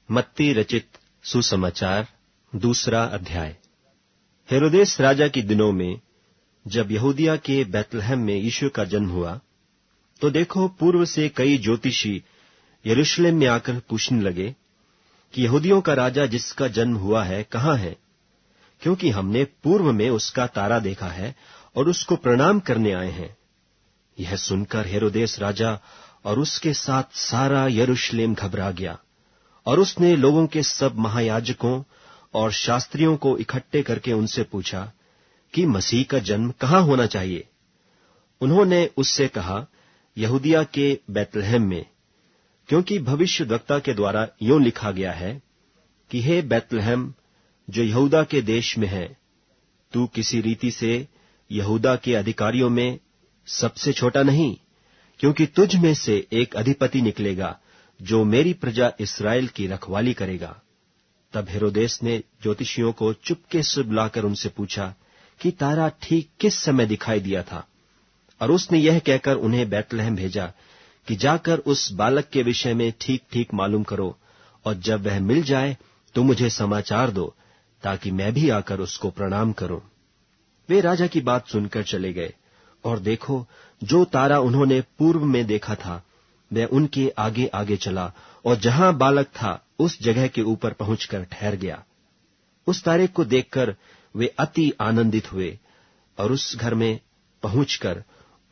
मत्ती रचित सुसमाचार 2 अध्याय। हेरोदेस राजा के दिनों में जब यहूदिया के बैतलहम में यीशु का जन्म हुआ, तो देखो पूर्व से कई ज्योतिषी यरूशलेम में आकर पूछने लगे कि यहूदियों का राजा जिसका जन्म हुआ है कहाँ है, क्योंकि हमने पूर्व में उसका तारा देखा है और उसको प्रणाम करने आए हैं। यह सुनकर हेरोदेस राजा और उसके साथ सारा यरूशलेम घबरा गया, और उसने लोगों के सब महायाजकों और शास्त्रियों को इकट्ठे करके उनसे पूछा कि मसीह का जन्म कहाँ होना चाहिए। उन्होंने उससे कहा, यहूदिया के बैतलहम में, क्योंकि भविष्यद्वक्ता के द्वारा यों लिखा गया है कि हे बैतलहम जो यहूदा के देश में है, तू किसी रीति से यहूदा के अधिकारियों में सबसे छोटा नहीं, क्योंकि तुझ में से एक अधिपति निकलेगा जो मेरी प्रजा इस्राएल की रखवाली करेगा। तब हेरोदेस ने ज्योतिषियों को चुपके से बुलाकर उनसे पूछा कि तारा ठीक किस समय दिखाई दिया था, और उसने यह कहकर उन्हें बैतलहम भेजा कि जाकर उस बालक के विषय में ठीक ठीक मालूम करो, और जब वह मिल जाए तो मुझे समाचार दो, ताकि मैं भी आकर उसको प्रणाम करूं। वे राजा की बात सुनकर चले गए, और देखो जो तारा उन्होंने पूर्व में देखा था वह उनके आगे आगे चला, और जहां बालक था उस जगह के ऊपर पहुंचकर ठहर गया। उस तारे को देखकर वे अति आनंदित हुए, और उस घर में पहुंचकर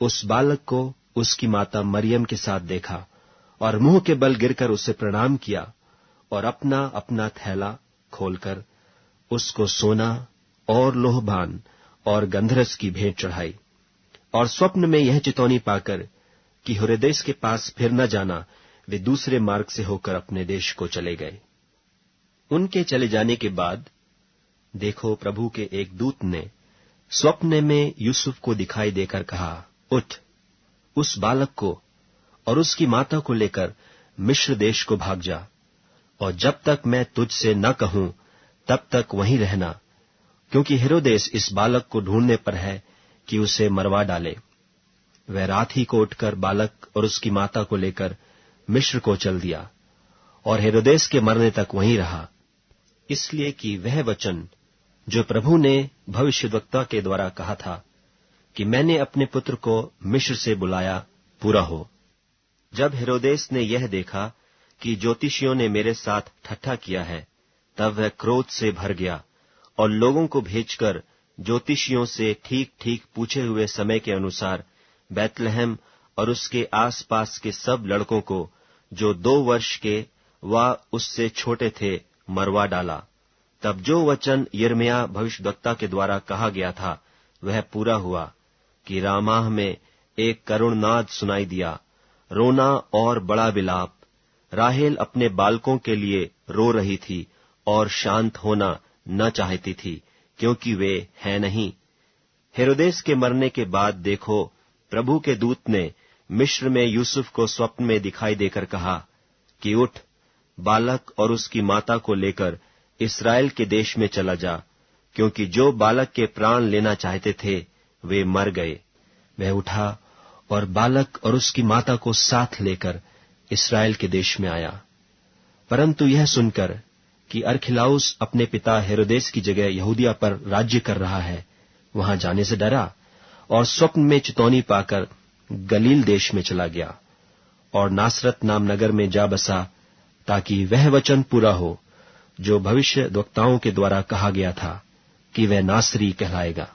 उस बालक को उसकी माता मरियम के साथ देखा, और मुंह के बल गिरकर उसे प्रणाम किया, और अपना अपना थैला खोलकर उसको सोना और लोहबान और गंधरस की भेंट चढ़ाई। और स्वप्न में यह चितौनी पाकर कि हेरोदेस के पास फिर न जाना, वे दूसरे मार्ग से होकर अपने देश को चले गए। उनके चले जाने के बाद देखो प्रभु के एक दूत ने स्वप्न में यूसुफ को दिखाई देकर कहा, उठ, उस बालक को और उसकी माता को लेकर मिस्र देश को भाग जा, और जब तक मैं तुझसे न कहूं तब तक वहीं रहना, क्योंकि हेरोदेस इस बालक को ढूंढने पर है कि उसे मरवा डाले। वह रात ही को उठकर बालक और उसकी माता को लेकर मिस्र को चल दिया, और हेरोदेस के मरने तक वहीं रहा, इसलिए कि वह वचन जो प्रभु ने भविष्यद्वक्ता के द्वारा कहा था कि मैंने अपने पुत्र को मिस्र से बुलाया, पूरा हो। जब हेरोदेस ने यह देखा कि ज्योतिषियों ने मेरे साथ ठट्ठा किया है, तब वह क्रोध से भर गया, और लोगों को भेजकर ज्योतिषियों से ठीक ठीक पूछे हुए समय के अनुसार बैतलहम और उसके आसपास के सब लड़कों को जो 2 वर्ष के व उससे छोटे थे मरवा डाला। तब जो वचन यिर्मयाह भविष्यद्वक्ता के द्वारा कहा गया था वह पूरा हुआ कि रामाह में एक करुण नाद सुनाई दिया, रोना और बड़ा विलाप। राहेल अपने बालकों के लिए रो रही थी और शांत होना न चाहती थी, क्योंकि वे हैं नहीं। हेरोदेस के मरने के बाद देखो प्रभु के दूत ने मिस्र में यूसुफ को स्वप्न में दिखाई देकर कहा कि उठ, बालक और उसकी माता को लेकर इस्राएल के देश में चला जा, क्योंकि जो बालक के प्राण लेना चाहते थे वे मर गए। वह उठा और बालक और उसकी माता को साथ लेकर इस्राएल के देश में आया। परंतु यह सुनकर कि अरखिलाउस अपने पिता हेरोदेस की जगह यहूदिया पर राज्य कर रहा है, वहां जाने से डरा, और स्वप्न में चितौनी पाकर गलील देश में चला गया, और नासरत नाम नगर में जा बसा, ताकि वह वचन पूरा हो जो भविष्यद्वक्ताओं के द्वारा कहा गया था कि वह नासरी कहलाएगा।